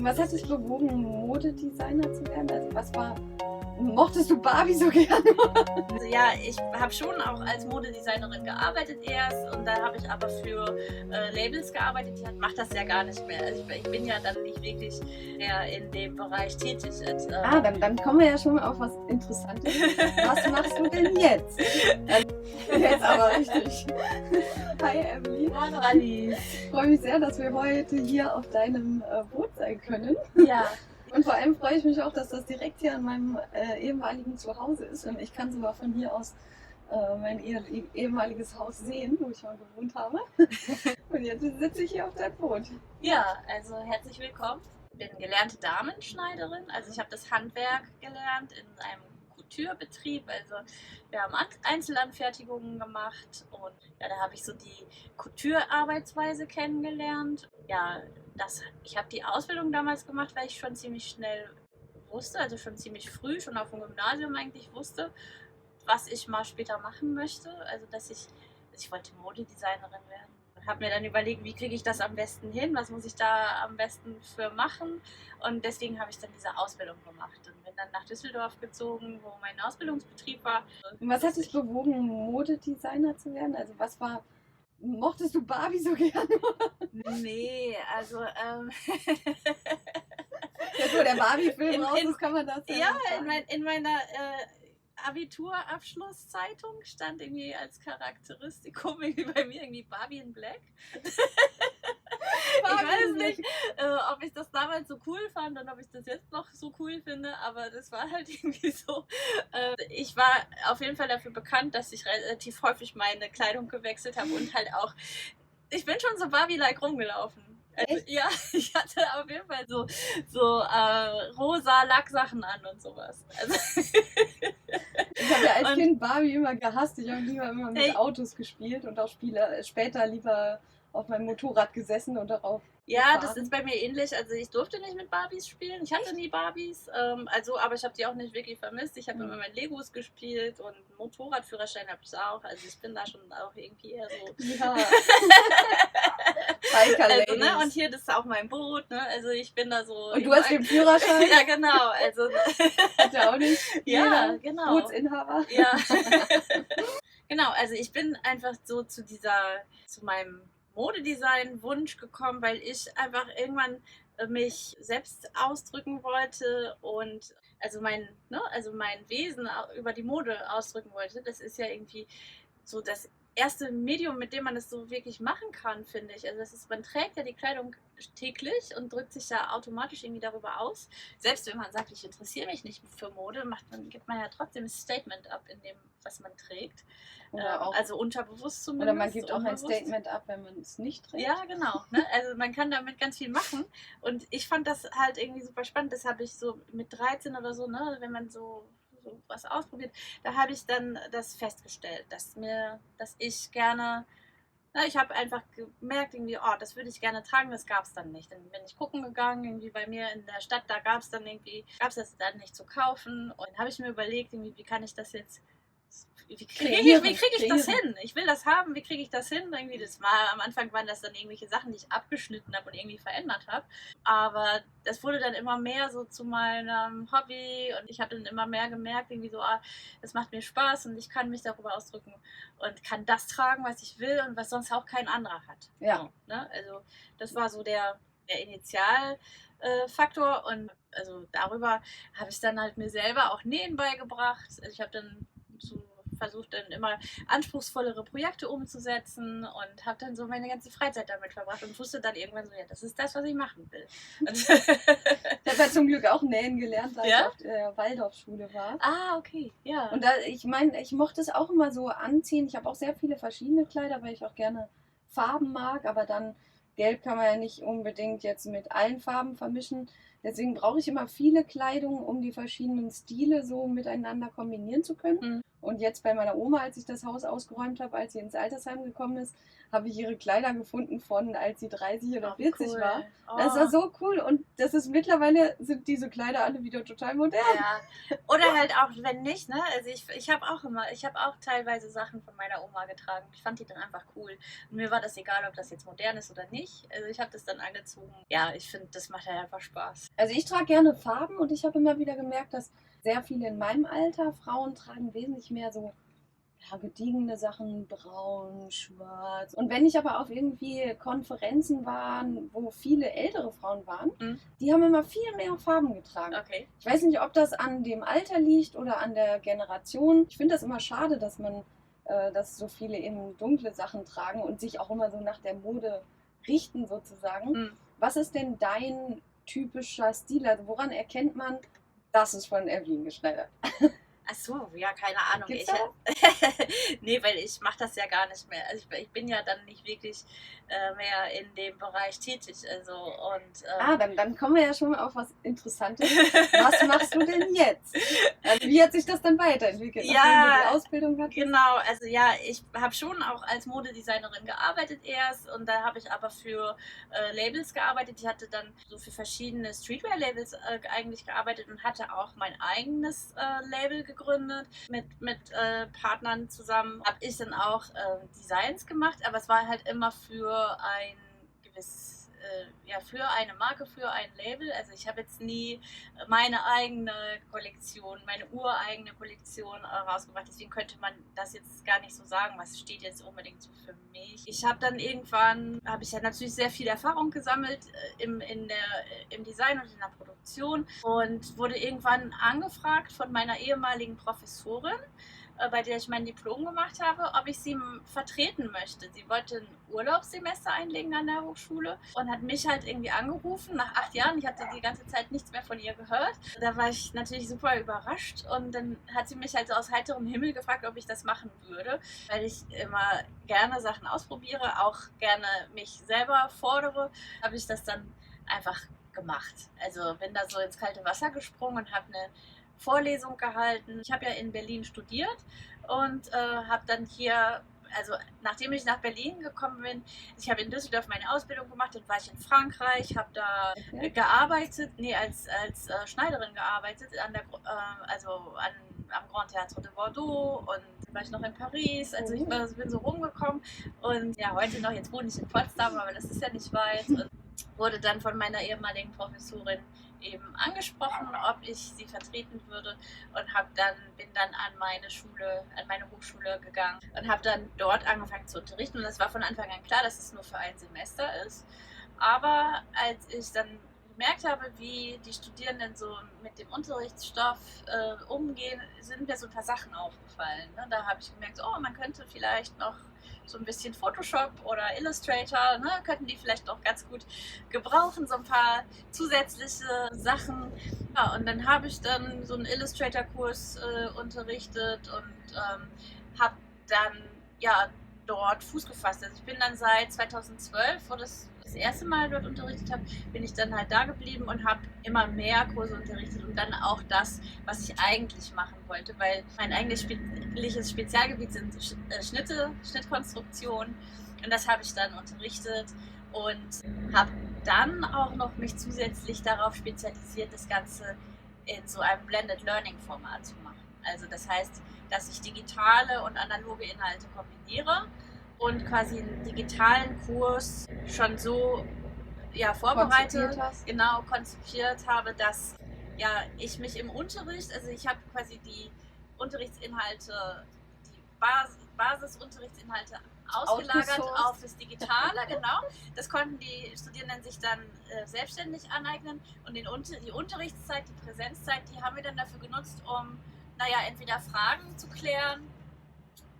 Was hat dich bewogen, Modedesigner zu werden? Mochtest du Barbie so gerne? Also ja, ich habe schon auch als Modedesignerin gearbeitet erst und da habe ich aber für Labels gearbeitet. Ich mache das ja gar nicht mehr. Also ich bin ja dann nicht wirklich mehr in dem Bereich tätig. Dann kommen wir ja schon mal auf was Interessantes. Was machst du denn jetzt? Jetzt aber richtig. Hi Emily. Hallo Alice. Ich freue mich sehr, dass wir heute hier auf deinem Boot sein können. Ja. Und vor allem freue ich mich auch, dass das direkt hier an meinem ehemaligen Zuhause ist. Und ich kann sogar von hier aus mein ehemaliges Haus sehen, wo ich mal gewohnt habe. Und jetzt sitze ich hier auf deinem Boot. Ja, also herzlich willkommen. Ich bin gelernte Damenschneiderin. Also ich habe das Handwerk gelernt in einem Couture-Betrieb. Also wir haben Einzelanfertigungen gemacht und ja, da habe ich so die Couture-Arbeitsweise kennengelernt. Ja, ich habe die Ausbildung damals gemacht, weil ich schon ziemlich schnell wusste, also schon ziemlich früh, schon auf dem Gymnasium eigentlich wusste, was ich mal später machen möchte. Also ich wollte Modedesignerin werden. Habe mir dann überlegt, wie kriege ich das am besten hin, was muss ich da am besten für machen, und deswegen habe ich dann diese Ausbildung gemacht und bin dann nach Düsseldorf gezogen, wo mein Ausbildungsbetrieb war. Und was hat dich bewogen, Modedesigner zu werden? Mochtest du Barbie so gerne? Nee, also Ja, so der Barbie-Film raus ist, kann man das ja, in meiner Abiturabschlusszeitung stand irgendwie als Charakteristikum irgendwie bei mir irgendwie Barbie in Black. Ich weiß nicht, ob ich das damals so cool fand und ob ich das jetzt noch so cool finde, aber das war halt irgendwie so. Ich war auf jeden Fall dafür bekannt, dass ich relativ häufig meine Kleidung gewechselt habe und halt auch, ich bin schon so Barbie-like rumgelaufen. Also, ja, ich hatte auf jeden Fall so rosa Lacksachen an und sowas. Also ich habe ja als Kind Barbie immer gehasst. Ich habe lieber immer mit Autos gespielt und auch später lieber auf meinem Motorrad gesessen und darauf gefahren. Das ist bei mir ähnlich. Also ich durfte nicht mit Barbies spielen. Ich hatte nie Barbies. Aber ich habe die auch nicht wirklich vermisst. Ich habe immer mit Legos gespielt und einen Motorradführerschein habe ich auch. Also ich bin da schon auch irgendwie eher so. Ja. Also, ne? Und hier, das ist auch mein Boot. Ne? Also ich bin da so. Und du hast den Führerschein? Ja, genau. Also hat ja auch nicht. Ja, genau. Bootsinhaber. Ja. Genau. Also ich bin einfach so zu meinem Modedesign-Wunsch gekommen, weil ich einfach irgendwann mich selbst ausdrücken wollte und also mein Wesen über die Mode ausdrücken wollte. Das ist ja irgendwie so das erste Medium, mit dem man das so wirklich machen kann, finde ich. Also man trägt ja die Kleidung täglich und drückt sich ja automatisch irgendwie darüber aus. Selbst wenn man sagt, ich interessiere mich nicht für Mode, gibt man ja trotzdem ein Statement ab in dem, was man trägt. Also unterbewusst zumindest. Oder man gibt auch ein Statement ab, wenn man es nicht trägt. Ja, genau. Ne? Also man kann damit ganz viel machen. Und ich fand das halt irgendwie super spannend. Das habe ich so mit 13 oder so, ne, wenn man so was ausprobiert, da habe ich dann das festgestellt, dass ich gerne, ich habe einfach gemerkt, irgendwie, das würde ich gerne tragen, das gab es dann nicht. Dann bin ich gucken gegangen, irgendwie bei mir in der Stadt, da gab es das dann nicht zu kaufen, und habe ich mir überlegt, irgendwie, wie kann ich das jetzt, wie kriege ich das hin? Ich will das haben, wie kriege ich das hin? Irgendwie, am Anfang waren das dann irgendwelche Sachen, die ich abgeschnitten habe und irgendwie verändert habe. Aber das wurde dann immer mehr so zu meinem Hobby und ich habe dann immer mehr gemerkt, irgendwie so, das macht mir Spaß und ich kann mich darüber ausdrücken und kann das tragen, was ich will und was sonst auch kein anderer hat. Ja. So, ne? Also das war so der Initialfaktor, und also darüber habe ich dann halt mir selber auch Nähen beigebracht. Also ich habe dann versucht, dann immer anspruchsvollere Projekte umzusetzen und habe dann so meine ganze Freizeit damit verbracht und wusste dann irgendwann so, ja, das ist das, was ich machen will. Ich habe ja zum Glück auch Nähen gelernt, als ich auf der Waldorfschule war. Ah, okay, ja. Und ich mochte es auch immer so anziehen. Ich habe auch sehr viele verschiedene Kleider, weil ich auch gerne Farben mag, aber dann Gelb kann man ja nicht unbedingt jetzt mit allen Farben vermischen. Deswegen brauche ich immer viele Kleidung, um die verschiedenen Stile so miteinander kombinieren zu können. Und jetzt bei meiner Oma, als ich das Haus ausgeräumt habe, als sie ins Altersheim gekommen ist, habe ich ihre Kleider gefunden von, als sie 30 oder 40 cool. war. Das war so cool und das ist mittlerweile, sind diese Kleider alle wieder total modern. Ja. Oder halt auch, wenn nicht, ne? Also ich habe auch teilweise Sachen von meiner Oma getragen. Ich fand die dann einfach cool. Und mir war das egal, ob das jetzt modern ist oder nicht. Also ich habe das dann angezogen. Ja, ich finde, das macht halt einfach Spaß. Also ich trage gerne Farben und ich habe immer wieder gemerkt, dass sehr viele in meinem Alter, Frauen tragen wesentlich mehr so gediegene Sachen, braun, schwarz. Und wenn ich aber auf irgendwie Konferenzen war, wo viele ältere Frauen waren, die haben immer viel mehr Farben getragen. Okay. Ich weiß nicht, ob das an dem Alter liegt oder an der Generation. Ich finde das immer schade, dass so viele eben dunkle Sachen tragen und sich auch immer so nach der Mode richten sozusagen. Was ist denn dein typischer Stil? Also woran erkennt man, das ist von Evelyn geschneidert? Ach so, ja, keine Ahnung. Gibt's da was? Nee, weil ich mache das ja gar nicht mehr. Also ich bin ja dann nicht wirklich mehr in dem Bereich tätig. Also und dann kommen wir ja schon mal auf was Interessantes. Was machst du denn jetzt? Also wie hat sich das dann weiterentwickelt, nachdem du die Ausbildung hattest? Genau, also ja, ich habe schon auch als Modedesignerin gearbeitet erst und da habe ich aber für Labels gearbeitet. Ich hatte dann so für verschiedene Streetwear-Labels eigentlich gearbeitet und hatte auch mein eigenes Label gegründet mit Partnern zusammen. Habe ich dann auch Designs gemacht, aber es war halt immer für ein gewisses für eine Marke, für ein Label. Also ich habe jetzt nie meine eigene Kollektion, meine ureigene Kollektion rausgebracht. Deswegen könnte man das jetzt gar nicht so sagen, was steht jetzt unbedingt so für mich. Ich habe dann irgendwann, habe ich ja natürlich sehr viel Erfahrung gesammelt im Design und in der Produktion und wurde irgendwann angefragt von meiner ehemaligen Professorin, bei der ich mein Diplom gemacht habe, ob ich sie vertreten möchte. Sie wollte ein Urlaubssemester einlegen an der Hochschule und hat mich halt irgendwie angerufen nach 8 Jahren. Ich hatte die ganze Zeit nichts mehr von ihr gehört. Da war ich natürlich super überrascht und dann hat sie mich halt so aus heiterem Himmel gefragt, ob ich das machen würde, weil ich immer gerne Sachen ausprobiere, auch gerne mich selber fordere, habe ich das dann einfach gemacht. Also bin da so ins kalte Wasser gesprungen und habe eine Vorlesung gehalten. Ich habe ja in Berlin studiert und habe dann hier, also nachdem ich nach Berlin gekommen bin, ich habe in Düsseldorf meine Ausbildung gemacht, dann war ich in Frankreich, habe da gearbeitet, als Schneiderin gearbeitet, am Grand Théâtre de Bordeaux und dann war ich noch in Paris, also ich bin so rumgekommen und ja, heute noch, jetzt wohne ich in Potsdam, aber das ist ja nicht weit und wurde dann von meiner ehemaligen Professorin eben angesprochen, ob ich sie vertreten würde und bin dann an meine Hochschule gegangen und habe dann dort angefangen zu unterrichten und das war von Anfang an klar, dass es nur für ein Semester ist. Aber als ich dann gemerkt habe, wie die Studierenden so mit dem Unterrichtsstoff umgehen, sind mir so ein paar Sachen aufgefallen. Ne? Da habe ich gemerkt, man könnte vielleicht noch so ein bisschen Photoshop oder Illustrator, ne, könnten die vielleicht noch ganz gut gebrauchen, so ein paar zusätzliche Sachen. Ja, und dann habe ich dann so einen Illustrator-Kurs unterrichtet und habe dann dort Fuß gefasst. Also ich bin dann seit 2012, wo das erste Mal dort unterrichtet habe, bin ich dann halt da geblieben und habe immer mehr Kurse unterrichtet und dann auch das, was ich eigentlich machen wollte, weil mein eigentliches Spezialgebiet sind Schnittkonstruktion und das habe ich dann unterrichtet und habe dann auch noch mich zusätzlich darauf spezialisiert, das Ganze in so einem Blended Learning Format zu machen. Also das heißt, dass ich digitale und analoge Inhalte kombiniere und quasi einen digitalen Kurs schon so vorbereitet, konzipiert habe, dass ich mich im Unterricht, also ich habe quasi die Unterrichtsinhalte, die Basisunterrichtsinhalte ausgelagert auf das Digitale, genau. Das konnten die Studierenden sich dann selbstständig aneignen und die Unterrichtszeit, die Präsenzzeit, die haben wir dann dafür genutzt, um entweder Fragen zu klären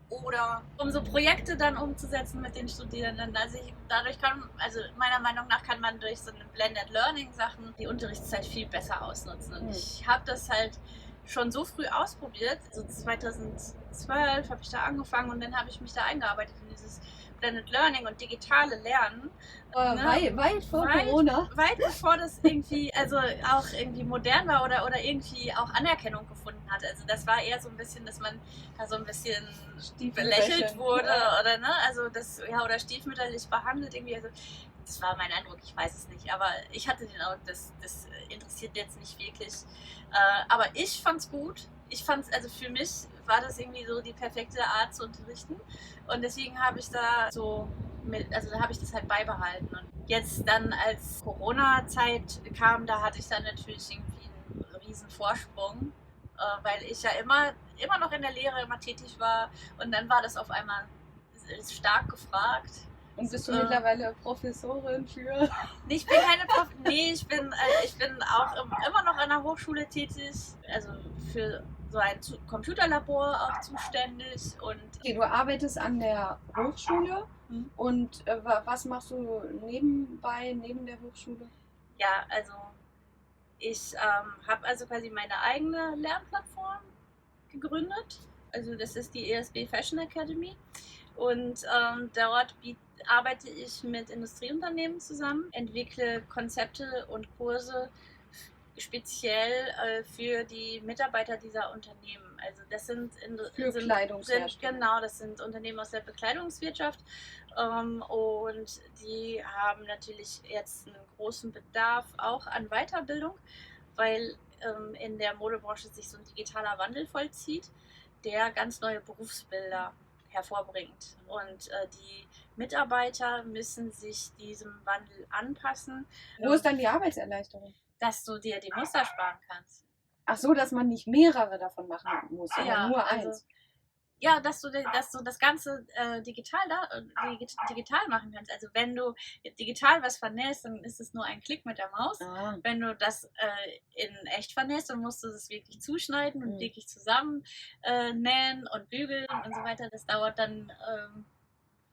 oder um so Projekte dann umzusetzen mit den Studierenden. Also meiner Meinung nach kann man durch so eine Blended Learning Sachen die Unterrichtszeit viel besser ausnutzen. Und ich habe das halt schon so früh ausprobiert. So 2012 habe ich da angefangen und dann habe ich mich da eingearbeitet in dieses Blended Learning und digitale Lernen. Weit vor Corona. Weit bevor das irgendwie, also auch irgendwie modern war oder irgendwie auch Anerkennung gefunden hat. Also das war eher so ein bisschen, dass man da so ein bisschen belächelt wurde oder ne, also das, ja, oder stiefmütterlich behandelt irgendwie. Also das war mein Eindruck, ich weiß es nicht. Aber ich hatte den Eindruck, das interessiert jetzt nicht wirklich. Aber ich fand's gut. Ich fand's, also für mich war das irgendwie so die perfekte Art zu unterrichten. Und deswegen habe ich da so da habe ich das halt beibehalten. Und jetzt dann, als Corona-Zeit kam, da hatte ich dann natürlich irgendwie einen riesen Vorsprung, weil ich ja immer noch in der Lehre immer tätig war. Und dann war das auf einmal stark gefragt. Und bist du mittlerweile Professorin für? Nee, ich bin keine ich bin auch immer noch an der Hochschule tätig, also für so ein Computerlabor auch zuständig. Und okay, du arbeitest an der Hochschule und was machst du nebenbei, neben der Hochschule? Ja, also ich habe also quasi meine eigene Lernplattform gegründet. Also das ist die ESB Fashion Academy. Und dort arbeite ich mit Industrieunternehmen zusammen, entwickle Konzepte und Kurse speziell für die Mitarbeiter dieser Unternehmen. Also das sind Kleidungshersteller. Genau, das sind Unternehmen aus der Bekleidungswirtschaft und die haben natürlich jetzt einen großen Bedarf auch an Weiterbildung, weil in der Modebranche sich so ein digitaler Wandel vollzieht, der ganz neue Berufsbilder hervorbringt. Und die Mitarbeiter müssen sich diesem Wandel anpassen. Wo ist dann die Arbeitserleichterung? Dass du dir die Muster sparen kannst. Ach so, dass man nicht mehrere davon machen muss, sondern nur eins. Ja, dass du das Ganze digital machen kannst. Also wenn du digital was vernähst, dann ist es nur ein Klick mit der Maus. Wenn du das in echt vernähst, dann musst du das wirklich zuschneiden und wirklich zusammen nähen und bügeln und so weiter. Das dauert dann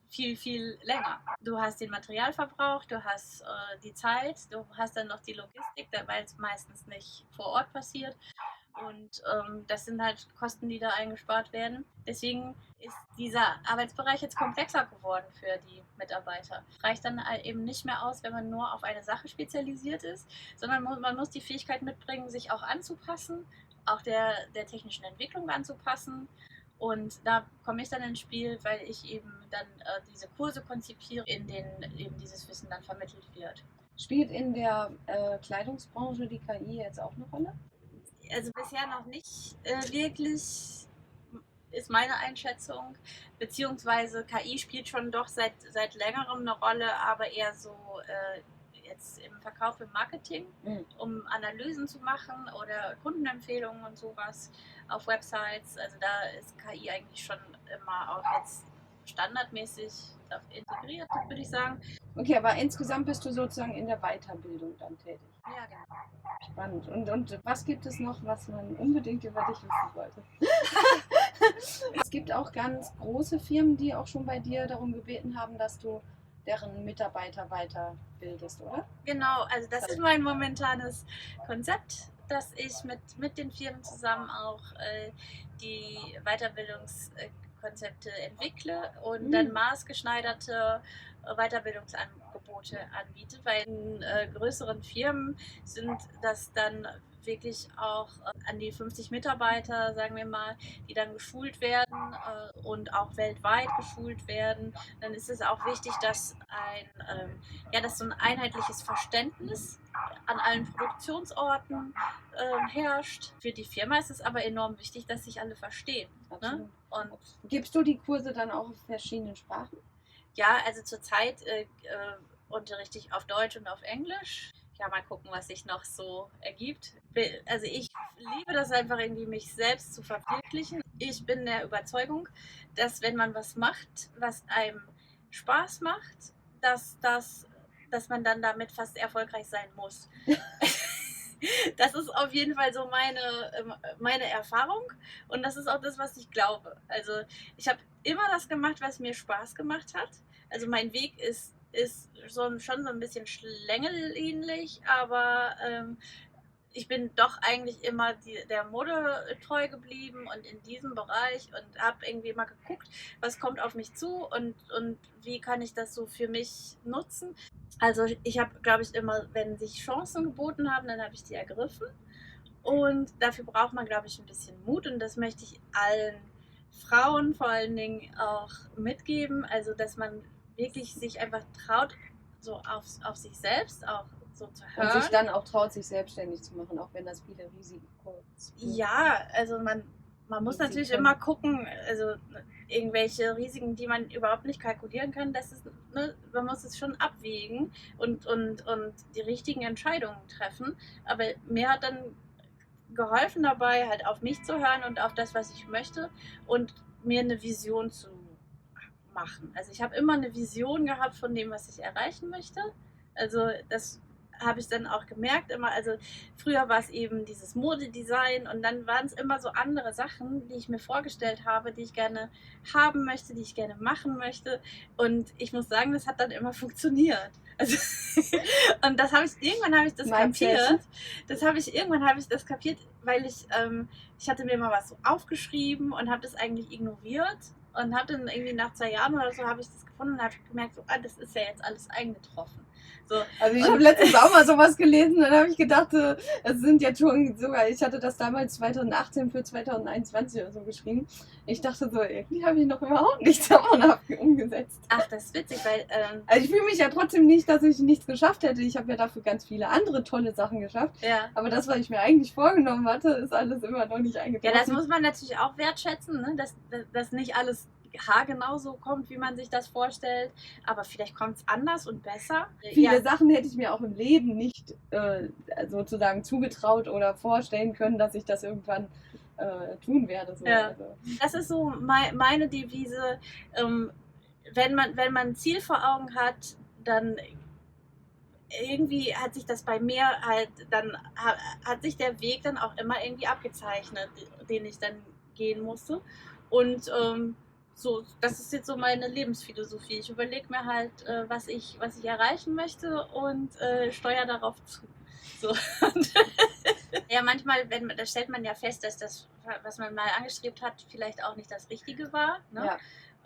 viel, viel länger. Du hast den Materialverbrauch, du hast die Zeit, du hast dann noch die Logistik, weil es meistens nicht vor Ort passiert. Und das sind halt Kosten, die da eingespart werden. Deswegen ist dieser Arbeitsbereich jetzt komplexer geworden für die Mitarbeiter. Es reicht dann eben nicht mehr aus, wenn man nur auf eine Sache spezialisiert ist, sondern man muss die Fähigkeit mitbringen, sich auch anzupassen, auch der technischen Entwicklung anzupassen. Und da komme ich dann ins Spiel, weil ich eben dann diese Kurse konzipiere, in denen eben dieses Wissen dann vermittelt wird. Spielt in der Kleidungsbranche die KI jetzt auch eine Rolle? Also bisher noch nicht wirklich, ist meine Einschätzung. Beziehungsweise KI spielt schon doch seit längerem eine Rolle, aber eher so jetzt im Verkauf, im Marketing, um Analysen zu machen oder Kundenempfehlungen und sowas auf Websites. Also da ist KI eigentlich schon immer auch jetzt standardmäßig integriert, würde ich sagen. Okay, aber insgesamt bist du sozusagen in der Weiterbildung dann tätig. Ja, genau. Spannend. Und was gibt es noch, was man unbedingt über dich wissen sollte? Es gibt auch ganz große Firmen, die auch schon bei dir darum gebeten haben, dass du deren Mitarbeiter weiterbildest, oder? Genau, also das ist mein momentanes Konzept, dass ich mit den Firmen zusammen auch die Weiterbildungskonzepte entwickle und dann maßgeschneiderte Weiterbildungsangebote anbiete, weil in größeren Firmen sind das dann wirklich auch an die 50 Mitarbeiter, sagen wir mal, die dann geschult werden und auch weltweit geschult werden. Dann ist es auch wichtig, dass dass so ein einheitliches Verständnis an allen Produktionsorten herrscht. Für die Firma ist es aber enorm wichtig, dass sich alle verstehen. Ne? Und gibst du die Kurse dann auch auf verschiedenen Sprachen? Ja, also zurzeit unterrichte ich auf Deutsch und auf Englisch. Ja, mal gucken, was sich noch so ergibt. Also ich liebe das einfach irgendwie, mich selbst zu verwirklichen. Ich bin der Überzeugung, dass wenn man was macht, was einem Spaß macht, dass man dann damit fast erfolgreich sein muss. Das ist auf jeden Fall so meine Erfahrung und das ist auch das, was ich glaube. Also ich habe immer das gemacht, was mir Spaß gemacht hat. Also mein Weg ist schon so ein bisschen schlängelähnlich, aber ich bin doch eigentlich immer der Mode treu geblieben und in diesem Bereich und habe irgendwie mal geguckt, was kommt auf mich zu und wie kann ich das so für mich nutzen. Also ich habe, glaube ich, immer, wenn sich Chancen geboten haben, dann habe ich die ergriffen. Und dafür braucht man, glaube ich, ein bisschen Mut und das möchte ich allen Frauen vor allen Dingen auch mitgeben. Also dass man wirklich sich einfach traut, so auf sich selbst auch so zu hören. Und sich dann auch traut, sich selbstständig zu machen, auch wenn das viele Risiken hat. Ja, also man muss natürlich immer gucken, also irgendwelche Risiken, die man überhaupt nicht kalkulieren kann, das ist, ne, man muss es schon abwägen und die richtigen Entscheidungen treffen. Aber mir hat dann geholfen dabei, halt auf mich zu hören und auf das, was ich möchte und mir eine Vision zu machen. Also ich habe immer eine Vision gehabt von dem, was ich erreichen möchte. Also das habe ich dann auch gemerkt immer, also früher war es eben dieses Modedesign und dann waren es immer so andere Sachen, die ich mir vorgestellt habe, die ich gerne haben möchte, die ich gerne machen möchte und ich muss sagen, das hat dann immer funktioniert. Also und das habe ich, irgendwann habe ich das kapiert, irgendwann habe ich das kapiert, weil ich hatte mir mal was so aufgeschrieben und habe das eigentlich ignoriert und habe dann irgendwie nach 2 Jahren oder so habe ich das gefunden und habe gemerkt, so, das ist ja jetzt alles eingetroffen. So. Also ich habe letztens auch mal sowas gelesen, dann habe ich gedacht, es sind jetzt schon sogar, ich hatte das damals 2018 für 2021 oder so geschrieben. Ich dachte so, irgendwie habe ich noch überhaupt nichts davon umgesetzt. Ach, das ist witzig, weil... also ich fühle mich ja trotzdem nicht, dass ich nichts geschafft hätte. Ich habe ja dafür ganz viele andere tolle Sachen geschafft. Ja. Aber das, was ich mir eigentlich vorgenommen hatte, ist alles immer noch nicht eingetroffen. Ja, das muss man natürlich auch wertschätzen, ne? Dass nicht alles haargenau so kommt, wie man sich das vorstellt. Aber vielleicht kommt es anders und besser. Viele Sachen hätte ich mir auch im Leben nicht sozusagen zugetraut oder vorstellen können, dass ich das irgendwann tun werde. So. Ja. Also. Das ist so meine Devise. Wenn man ein Ziel vor Augen hat, dann irgendwie hat sich das bei mir halt, dann hat sich der Weg dann auch immer irgendwie abgezeichnet, den ich dann gehen musste. Und so, das ist jetzt so meine Lebensphilosophie. Ich überlege mir halt, was ich erreichen möchte und steuere darauf zu. So. Ja, manchmal, da stellt man ja fest, dass das, was man mal angestrebt hat, vielleicht auch nicht das Richtige war. Ne?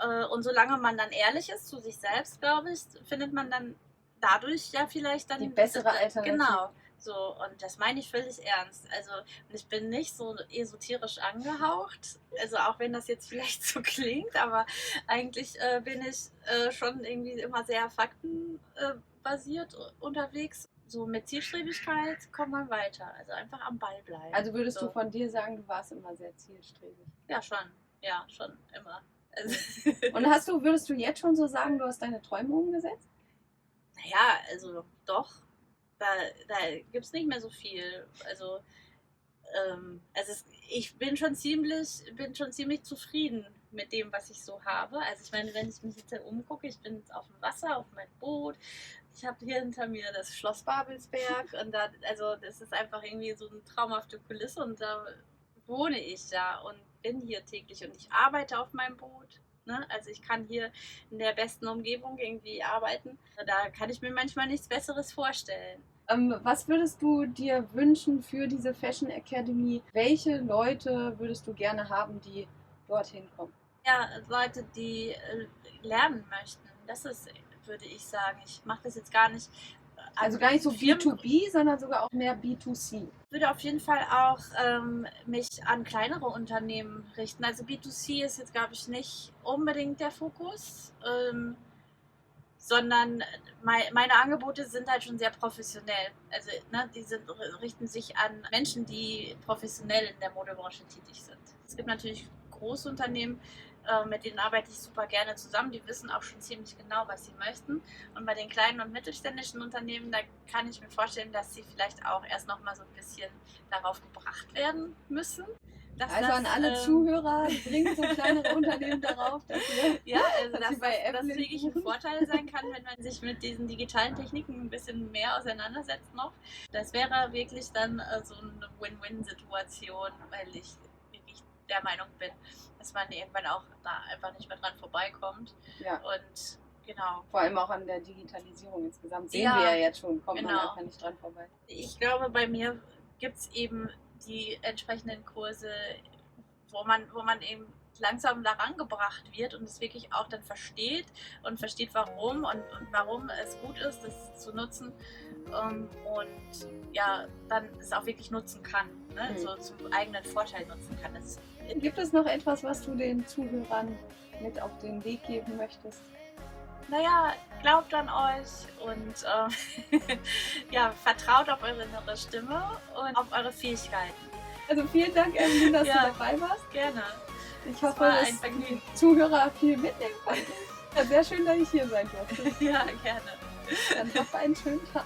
Ja. Und solange man dann ehrlich ist zu sich selbst, glaube ich, findet man dann dadurch ja vielleicht dann die bessere Alternative. Genau. So, und das meine ich völlig ernst. Also, ich bin nicht so esoterisch angehaucht, also auch wenn das jetzt vielleicht so klingt, aber eigentlich bin ich schon irgendwie immer sehr faktenbasiert unterwegs. So mit Zielstrebigkeit kommt man weiter, also einfach am Ball bleiben. Also würdest du von dir sagen, du warst immer sehr zielstrebig? Ja, schon immer. Also und würdest du jetzt schon so sagen, du hast deine Träume umgesetzt? Naja, also doch. Da gibt es nicht mehr so viel. Also, ich bin schon ziemlich zufrieden mit dem, was ich so habe. Also ich meine, wenn ich mich jetzt umgucke, ich bin jetzt auf dem Wasser, auf meinem Boot. Ich habe hier hinter mir das Schloss Babelsberg und das ist einfach irgendwie so eine traumhafte Kulisse und da wohne ich ja und bin hier täglich und ich arbeite auf meinem Boot. Ne? Also ich kann hier in der besten Umgebung irgendwie arbeiten. Da kann ich mir manchmal nichts Besseres vorstellen. Was würdest du dir wünschen für diese Fashion Academy? Welche Leute würdest du gerne haben, die dorthin kommen? Ja, Leute, die lernen möchten. Das ist, würde ich sagen. Ich mache das jetzt gar nicht. Also gar nicht so B2B, sondern sogar auch mehr B2C. Ich würde auf jeden Fall auch mich an kleinere Unternehmen richten. Also B2C ist jetzt, glaube ich, nicht unbedingt der Fokus, sondern meine Angebote sind halt schon sehr professionell. Also die richten sich an Menschen, die professionell in der Modebranche tätig sind. Es gibt natürlich Großunternehmen, mit denen arbeite ich super gerne zusammen. Die wissen auch schon ziemlich genau, was sie möchten. Und bei den kleinen und mittelständischen Unternehmen, da kann ich mir vorstellen, dass sie vielleicht auch erst noch mal so ein bisschen darauf gebracht werden müssen. Also an alle Zuhörer, bringt so kleinere Unternehmen darauf, dass das wirklich ein Vorteil sein kann, wenn man sich mit diesen digitalen Techniken ein bisschen mehr auseinandersetzt noch. Das wäre wirklich dann so eine Win-Win-Situation, weil ich wirklich der Meinung bin, dass man irgendwann auch da einfach nicht mehr dran vorbeikommt. Ja. Und genau. Vor allem auch an der Digitalisierung insgesamt sehen wir ja jetzt schon, kommt man einfach nicht dran vorbei. Ich glaube, bei mir gibt es eben die entsprechenden Kurse, wo man eben langsam daran gebracht wird und es wirklich auch dann versteht und versteht, warum und warum es gut ist, das zu nutzen, und ja, dann es auch wirklich nutzen kann, ne? So zum eigenen Vorteil nutzen kann. Gibt es noch etwas, was du den Zuhörern mit auf den Weg geben möchtest? Naja, glaubt an euch und ja, vertraut auf eure innere Stimme und auf eure Fähigkeiten. Also vielen Dank, Evelyn, dass Ja. du dabei warst. Gerne. Ich hoffe, war ein dass Vergnügen. die Zuhörer viel mitnehmen konnten. Ja, sehr schön, dass ich hier sein durfte. Ja, gerne. Dann habt einen schönen Tag.